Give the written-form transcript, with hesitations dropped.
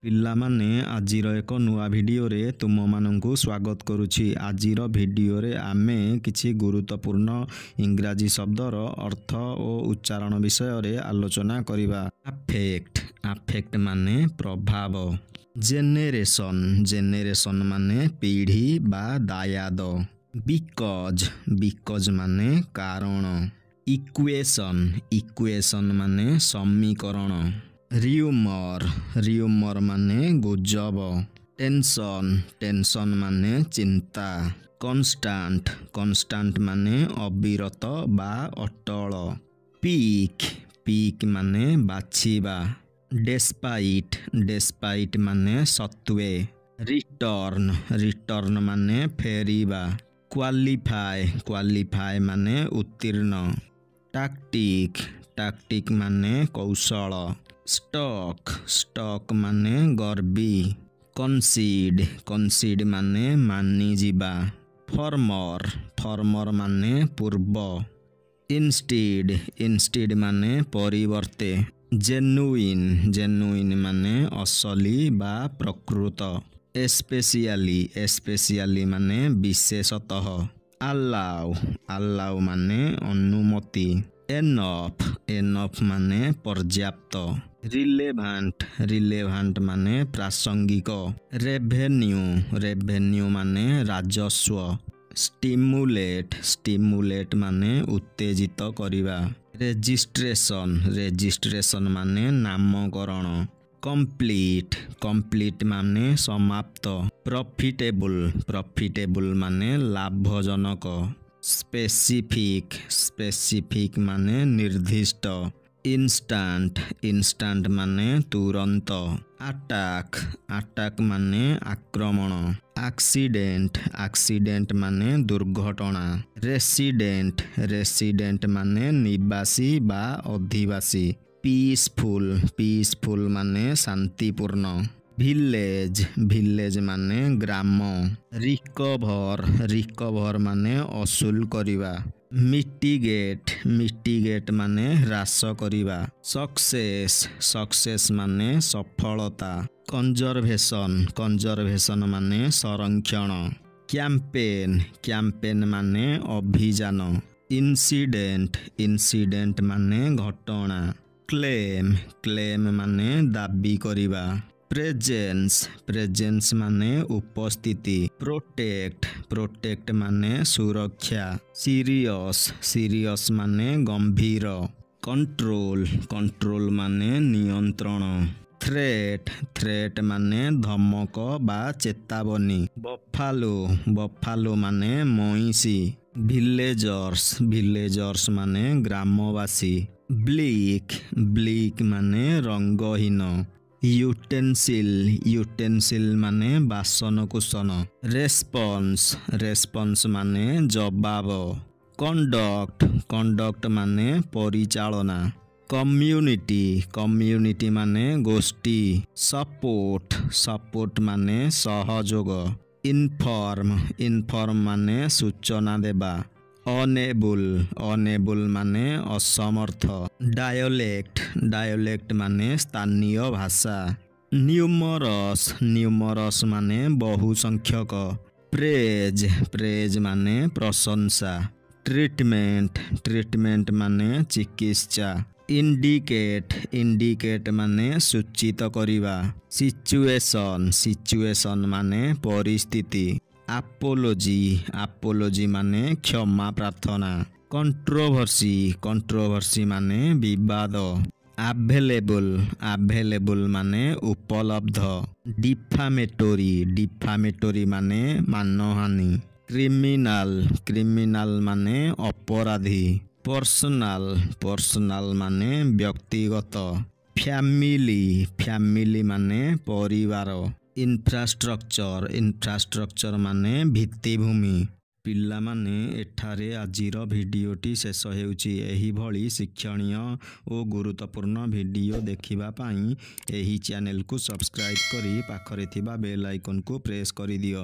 ପିଲାମାନେ ଆଜିର ଏକ ନୂଆ ଭିଡ଼ିଓରେ ତୁମମାନଙ୍କୁ ସ୍ୱାଗତ କରୁଛି। ଆଜିର ଭିଡ଼ିଓରେ ଆମେ କିଛି ଗୁରୁତ୍ୱପୂର୍ଣ୍ଣ ଇଂରାଜୀ ଶବ୍ଦର ଅର୍ଥ ଓ ଉଚ୍ଚାରଣ ବିଷୟରେ ଆଲୋଚନା କରିବା। ଆଫେକ୍ଟ ମାନେ ପ୍ରଭାବ। ଜେନେରେସନ୍ ମାନେ ପିଢ଼ି ବା ଦାୟାଦ। ବିକଜ ମାନେ କାରଣ। ଇକ୍ୱେସନ୍ ମାନେ ସମୀକରଣ। ରିୟୁମର ମାନେ ଗୁଜବ। ଟେନସନ୍ ମାନେ ଚିନ୍ତା। କନଷ୍ଟାଣ୍ଟ ମାନେ ଅବିରତ ବା ଅଟଳ। ପିକ୍ ମାନେ ବାଛିବା। ଡେସ୍ପାଇଟ୍ ମାନେ ସତ୍ତ୍ୱେ। ରିଟର୍ନ ମାନେ ଫେରିବା। କ୍ୱାଲିଫାଏ ମାନେ ଉତ୍ତୀର୍ଣ୍ଣ। ଟାକ୍ଟିକ୍ ମାନେ କୌଶଳ। ଷ୍ଟକ୍ ମାନେ ଗର୍ବୀ। କନସିଡ୍ ମାନେ ମାନିଯିବା। ଫର୍ମର ମାନେ ପୂର୍ବ। ଇନଷ୍ଟିଡ୍ ମାନେ ପରିବର୍ତ୍ତେ। ଜେନୁଇନ୍ ମାନେ ଅସଲି ବା ପ୍ରକୃତ। ଏସ୍ପେସିଆଲି ମାନେ ବିଶେଷତଃ। ଆଲାଉ ମାନେ ଅନୁମତି। ଏନଫ୍ ମାନେ ପର୍ଯ୍ୟାପ୍ତ। ରିଲେଭାଣ୍ଟ ମାନେ ପ୍ରାସଙ୍ଗିକ। ରେଭେନ୍ୟୁ ମାନେ ରାଜସ୍ୱ। ଷ୍ଟିମୁଲେଟ୍ ମାନେ ଉତ୍ତେଜିତ କରିବା। ରେଜିଷ୍ଟ୍ରେସନ୍ ମାନେ ନାମକରଣ। କମ୍ପ୍ଲିଟ୍ ମାନେ ସମାପ୍ତ। ପ୍ରଫିଟେବୁଲ୍ ମାନେ ଲାଭଜନକ। ସ୍ପେସିଫିକ୍ ମାନେ ନିର୍ଦ୍ଦିଷ୍ଟ। ଇନଷ୍ଟାଣ୍ଟ ମାନେ ତୁରନ୍ତ। ଆଟାକ୍ ମାନେ ଆକ୍ରମଣ। ଆକ୍ସିଡେଣ୍ଟ ମାନେ ଦୁର୍ଘଟଣା। ରେସିଡେଣ୍ଟ ମାନେ ନିବାସୀ ବା ଅଧିବାସୀ। ପିସଫୁଲ ମାନେ ଶାନ୍ତିପୂର୍ଣ୍ଣ। ଭିଲେଜ ମାନେ ଗ୍ରାମ। ରିକଭର ମାନେ ଅସୁଲ କରିବା। ମିଟିଗେଟ୍ ମାନେ ହ୍ରାସ କରିବା। ସକ୍ସେସ୍ ମାନେ ସଫଳତା। କନଜରଭେସନ୍ ମାନେ ସଂରକ୍ଷଣ। କ୍ୟାମ୍ପେନ୍ ମାନେ ଅଭିଯାନ। ଇନସିଡେଣ୍ଟ ମାନେ ଘଟଣା। କ୍ଲେମ୍ ମାନେ ଦାବି କରିବା। ପ୍ରେଜେନ୍ସ ମାନେ ଉପସ୍ଥିତି। ପ୍ରୋଟେକ୍ଟ ମାନେ ସୁରକ୍ଷା। ସିରିୟସ୍ ମାନେ ଗମ୍ଭୀର। କଣ୍ଟ୍ରୋଲ ମାନେ ନିୟନ୍ତ୍ରଣ। ଥ୍ରେଟ୍ ମାନେ ଧମକ ବା ଚେତାବନୀ। ବଫାଲୋ ମାନେ ମଇଁଷି। ଭିଲେଜର୍ସ ମାନେ ଗ୍ରାମବାସୀ। ବ୍ଲିକ୍ ମାନେ ରଙ୍ଗହୀନ। ୟୁଟେନ୍ସିଲ୍ ମାନେ ବାସନକୁସନ। ରେସ୍ପନ୍ସ ମାନେ ଜବାବ। କଣ୍ଡକ୍ଟ ମାନେ ପରିଚାଳନା। କମ୍ୟୁନିଟି ମାନେ ଗୋଷ୍ଠୀ। ସପୋର୍ଟ ମାନେ ସହଯୋଗ। ଇନଫର୍ମ ମାନେ ସୂଚନା ଦେବା। ଅନଏବୁଲ ମାନେ ଅସମର୍ଥ। ଡାୟଲେକ୍ଟ ମାନେ ସ୍ଥାନୀୟ ଭାଷା। ନ୍ୟୁମରସ୍ ମାନେ ବହୁ ସଂଖ୍ୟକ। ପ୍ରେଜ୍ ମାନେ ପ୍ରଶଂସା। ଟ୍ରିଟମେଣ୍ଟ ମାନେ ଚିକିତ୍ସା। ଇଣ୍ଡିକେଟ୍ ମାନେ ସୂଚିତ କରିବା। ସିଚୁଏସନ୍ ମାନେ ପରିସ୍ଥିତି। ଆପୋଲୋଜି ମାନେ କ୍ଷମା ପ୍ରାର୍ଥନା। କଣ୍ଟ୍ରୋଭର୍ସି ମାନେ ବିବାଦ। ଆଭେଲେବୁଲ ମାନେ ଉପଲବ୍ଧ। ଡିଫାମେଟୋରୀ ମାନେ ମାନହାନି। କ୍ରିମିନାଲ ମାନେ ଅପରାଧୀ। ପର୍ସନାଲ ମାନେ ବ୍ୟକ୍ତିଗତ। ଫ୍ୟାମିଲି ମାନେ ପରିବାର। ଇନଫ୍ରାଷ୍ଟ୍ରକ୍ଚର ମାନେ ଭିତ୍ତିଭୂମି। ପିଲାମାନେ ଏଠାରେ ଆଜିର ଭିଡ଼ିଓଟି ଶେଷ ହେଉଛି। ଏହିଭଳି ଶିକ୍ଷଣୀୟ ଓ ଗୁରୁତ୍ୱପୂର୍ଣ୍ଣ ଭିଡ଼ିଓ ଦେଖିବା ପାଇଁ ଏହି ଚ୍ୟାନେଲକୁ ସବସ୍କ୍ରାଇବ୍ କରି ପାଖରେ ଥିବା ବେଲ୍ ଆଇକନକୁ ପ୍ରେସ୍ କରିଦିଅ।